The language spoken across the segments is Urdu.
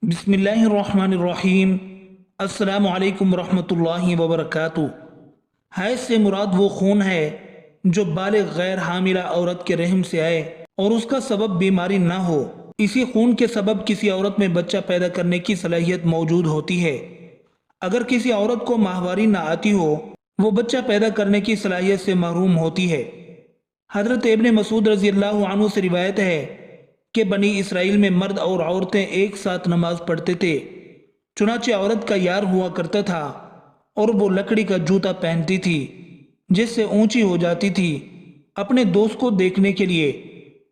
بسم اللہ الرحمن الرحیم۔ السلام علیکم ورحمۃ اللہ وبرکاتہ۔ حیض سے مراد وہ خون ہے جو بالغ غیر حاملہ عورت کے رحم سے آئے اور اس کا سبب بیماری نہ ہو۔ اسی خون کے سبب کسی عورت میں بچہ پیدا کرنے کی صلاحیت موجود ہوتی ہے۔ اگر کسی عورت کو ماہواری نہ آتی ہو، وہ بچہ پیدا کرنے کی صلاحیت سے محروم ہوتی ہے۔ حضرت ابن مسعود رضی اللہ عنہ سے روایت ہے کہ بنی اسرائیل میں مرد اور عورتیں ایک ساتھ نماز پڑھتے تھے، چنانچہ عورت کا یار ہوا کرتا تھا اور وہ لکڑی کا جوتا پہنتی تھی جس سے اونچی ہو جاتی تھی اپنے دوست کو دیکھنے کے لیے،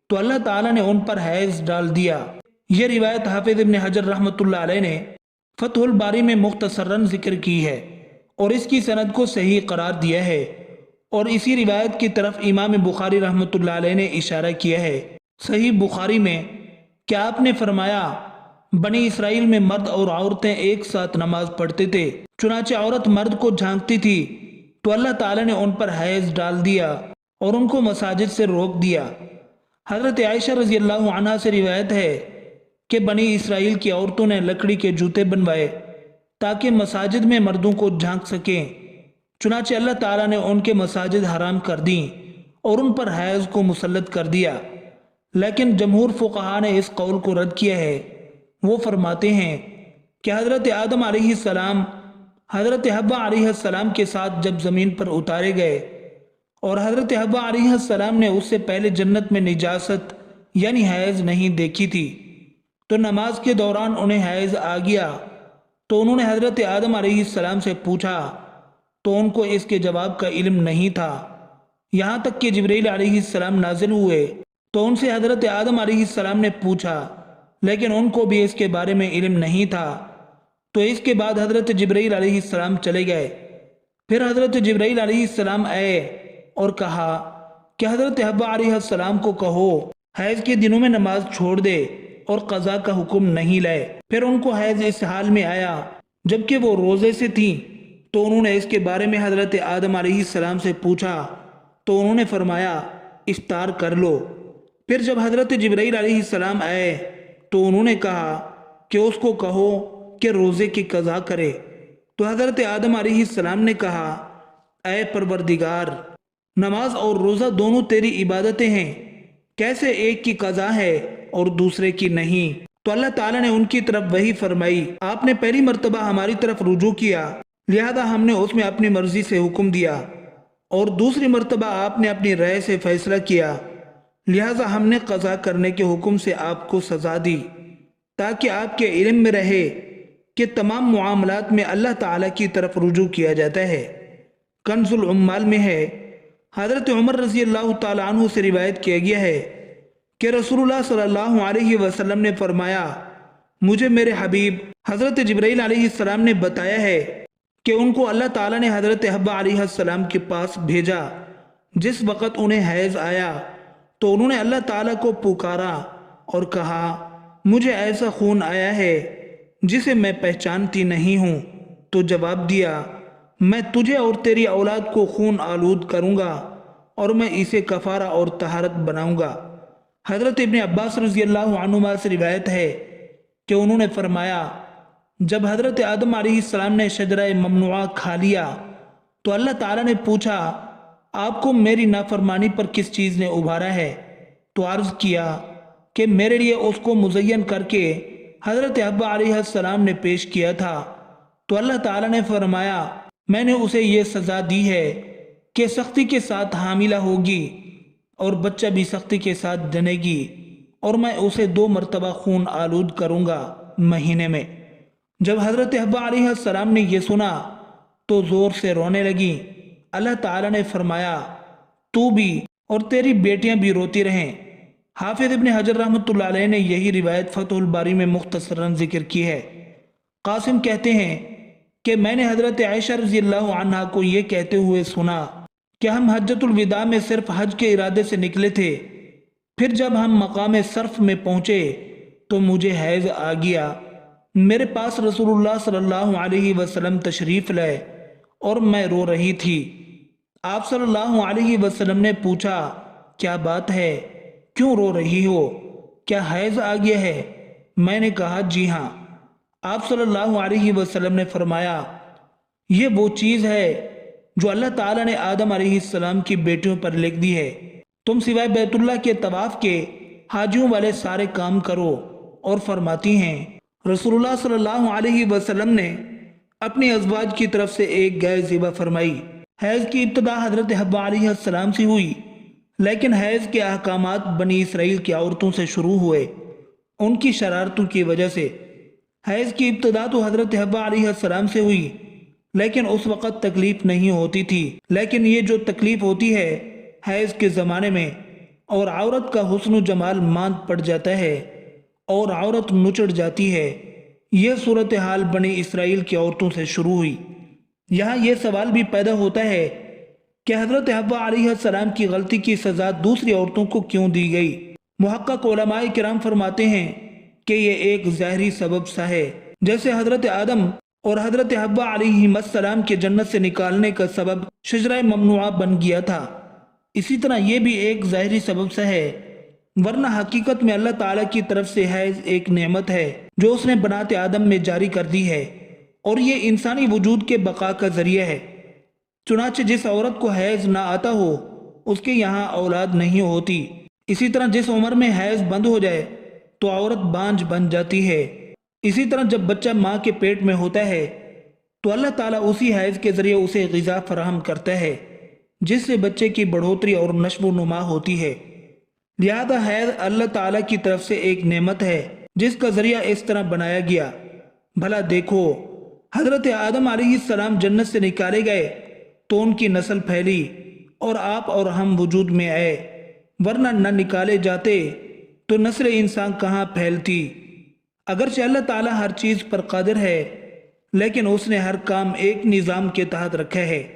تو اللہ تعالیٰ نے ان پر حیض ڈال دیا۔ یہ روایت حافظ ابن حجر رحمۃ اللہ علیہ نے فتح الباری میں مختصراً ذکر کی ہے اور اس کی سند کو صحیح قرار دیا ہے، اور اسی روایت کی طرف امام بخاری رحمۃ اللہ علیہ نے اشارہ کیا ہے۔ صحیح بخاری میں کہ آپ نے فرمایا، بنی اسرائیل میں مرد اور عورتیں ایک ساتھ نماز پڑھتے تھے، چنانچہ عورت مرد کو جھانکتی تھی تو اللہ تعالیٰ نے ان پر حیض ڈال دیا اور ان کو مساجد سے روک دیا۔ حضرت عائشہ رضی اللہ عنہا سے روایت ہے کہ بنی اسرائیل کی عورتوں نے لکڑی کے جوتے بنوائے تاکہ مساجد میں مردوں کو جھانک سکیں، چنانچہ اللہ تعالیٰ نے ان کے مساجد حرام کر دیں اور ان پر حیض کو مسلط کر دیا۔ لیکن جمہور فقہا نے اس قول کو رد کیا ہے۔ وہ فرماتے ہیں کہ حضرت آدم علیہ السلام حضرت حوا علیہ السلام کے ساتھ جب زمین پر اتارے گئے اور حضرت حوا علیہ السلام نے اس سے پہلے جنت میں نجاست یعنی حیض نہیں دیکھی تھی، تو نماز کے دوران انہیں حیض آ گیا، تو انہوں نے حضرت آدم علیہ السلام سے پوچھا تو ان کو اس کے جواب کا علم نہیں تھا، یہاں تک کہ جبرائیل علیہ السلام نازل ہوئے تو ان سے حضرت آدم علیہ السلام نے پوچھا، لیکن ان کو بھی اس کے بارے میں علم نہیں تھا۔ تو اس کے بعد حضرت جبرائیل علیہ السلام چلے گئے۔ پھر حضرت جبرائیل علیہ السلام آئے اور کہا کہ حضرت حوا علیہ السلام کو کہو حیض کے دنوں میں نماز چھوڑ دے اور قضا کا حکم نہیں لائے۔ پھر ان کو حیض اس حال میں آیا جبکہ وہ روزے سے تھیں، تو انہوں نے اس کے بارے میں حضرت آدم علیہ السلام سے پوچھا تو انہوں نے فرمایا افطار کر لو۔ پھر جب حضرت جبرائیل علیہ السلام آئے تو انہوں نے کہا کہ اس کو کہو کہ روزے کی قضا کرے، تو حضرت آدم علیہ السلام نے کہا اے پروردگار، نماز اور روزہ دونوں تیری عبادتیں ہیں، کیسے ایک کی قضا ہے اور دوسرے کی نہیں؟ تو اللہ تعالیٰ نے ان کی طرف وحی فرمائی، آپ نے پہلی مرتبہ ہماری طرف رجوع کیا لہذا ہم نے اس میں اپنی مرضی سے حکم دیا، اور دوسری مرتبہ آپ نے اپنی رائے سے فیصلہ کیا لہذا ہم نے قضا کرنے کے حکم سے آپ کو سزا دی، تاکہ آپ کے علم میں رہے کہ تمام معاملات میں اللہ تعالیٰ کی طرف رجوع کیا جاتا ہے۔ کنز العمال میں ہے، حضرت عمر رضی اللہ تعالیٰ عنہ سے روایت کیا گیا ہے کہ رسول اللہ صلی اللہ علیہ وسلم نے فرمایا، مجھے میرے حبیب حضرت جبرائیل علیہ السلام نے بتایا ہے کہ ان کو اللہ تعالیٰ نے حضرت حوا علیہ السلام کے پاس بھیجا جس وقت انہیں حیض آیا، تو انہوں نے اللہ تعالیٰ کو پکارا اور کہا مجھے ایسا خون آیا ہے جسے میں پہچانتی نہیں ہوں، تو جواب دیا میں تجھے اور تیری اولاد کو خون آلود کروں گا اور میں اسے کفارہ اور طہارت بناؤں گا۔ حضرت ابن عباس رضی اللہ عنہما سے روایت ہے کہ انہوں نے فرمایا، جب حضرت آدم علیہ السلام نے شجرہ ممنوعہ کھا لیا تو اللہ تعالیٰ نے پوچھا آپ کو میری نافرمانی پر کس چیز نے ابھارا ہے؟ تو عرض کیا کہ میرے لیے اس کو مزین کر کے حضرت حوا علیہ السلام نے پیش کیا تھا، تو اللہ تعالیٰ نے فرمایا میں نے اسے یہ سزا دی ہے کہ سختی کے ساتھ حاملہ ہوگی اور بچہ بھی سختی کے ساتھ جنے گی، اور میں اسے 2 مرتبہ خون آلود کروں گا مہینے میں۔ جب حضرت حوا علیہ السلام نے یہ سنا تو زور سے رونے لگی۔ اللہ تعالیٰ نے فرمایا تو بھی اور تیری بیٹیاں بھی روتی رہیں۔ حافظ ابن حجر رحمۃ اللہ علیہ نے یہی روایت فتح الباری میں مختصراً ذکر کی ہے۔ قاسم کہتے ہیں کہ میں نے حضرت عائشہ رضی اللہ عنہا کو یہ کہتے ہوئے سنا کہ ہم حجۃ الوداع میں صرف حج کے ارادے سے نکلے تھے، پھر جب ہم مقام صرف میں پہنچے تو مجھے حیض آ گیا، میرے پاس رسول اللہ صلی اللہ علیہ وسلم تشریف لائے اور میں رو رہی تھی۔ آپ صلی اللہ علیہ وسلم نے پوچھا کیا بات ہے، کیوں رو رہی ہو، کیا حیض آ گیا ہے؟ میں نے کہا جی ہاں۔ آپ صلی اللہ علیہ وسلم نے فرمایا، یہ وہ چیز ہے جو اللہ تعالیٰ نے آدم علیہ السلام کی بیٹیوں پر لکھ دی ہے، تم سوائے بیت اللہ کے طواف کے حاجیوں والے سارے کام کرو۔ اور فرماتی ہیں، رسول اللہ صلی اللہ علیہ وسلم نے اپنی ازواج کی طرف سے ایک گائے ذبح فرمائی۔ حیض کی ابتدا حضرت حوا علیہ السلام سے ہوئی، لیکن حیض کے احکامات بنی اسرائیل کی عورتوں سے شروع ہوئے، ان کی شرارتوں کی وجہ سے۔ حیض کی ابتدا تو حضرت حوا علیہ السلام سے ہوئی، لیکن اس وقت تکلیف نہیں ہوتی تھی، لیکن یہ جو تکلیف ہوتی ہے حیض کے زمانے میں، اور عورت کا حسن و جمال ماند پڑ جاتا ہے اور عورت نچڑ جاتی ہے، یہ صورتحال بنی اسرائیل کی عورتوں سے شروع ہوئی۔ یہاں یہ سوال بھی پیدا ہوتا ہے کہ حضرت حوا علیہ السلام کی غلطی کی سزا دوسری عورتوں کو کیوں دی گئی؟ محقق علماء کرام فرماتے ہیں کہ یہ ایک ظاہری سبب سا ہے، جیسے حضرت آدم اور حضرت حوا علیہ السلام کے جنت سے نکالنے کا سبب شجرہ ممنوعہ بن گیا تھا، اسی طرح یہ بھی ایک ظاہری سبب سا ہے، ورنہ حقیقت میں اللہ تعالیٰ کی طرف سے حیض ایک نعمت ہے جو اس نے بنات آدم میں جاری کر دی ہے، اور یہ انسانی وجود کے بقا کا ذریعہ ہے۔ چنانچہ جس عورت کو حیض نہ آتا ہو اس کے یہاں اولاد نہیں ہوتی، اسی طرح جس عمر میں حیض بند ہو جائے تو عورت بانجھ بن جاتی ہے۔ اسی طرح جب بچہ ماں کے پیٹ میں ہوتا ہے تو اللہ تعالیٰ اسی حیض کے ذریعے اسے غذا فراہم کرتا ہے جس سے بچے کی بڑھوتری اور نشو و نما ہوتی ہے۔ لہذا حیض اللہ تعالیٰ کی طرف سے ایک نعمت ہے جس کا ذریعہ اس طرح بنایا گیا۔ بھلا دیکھو، حضرت آدم علیہ السلام جنت سے نکالے گئے تو ان کی نسل پھیلی اور آپ اور ہم وجود میں آئے، ورنہ نہ نکالے جاتے تو نسل انسان کہاں پھیلتی۔ اگرچہ اللہ تعالیٰ ہر چیز پر قادر ہے، لیکن اس نے ہر کام ایک نظام کے تحت رکھا ہے۔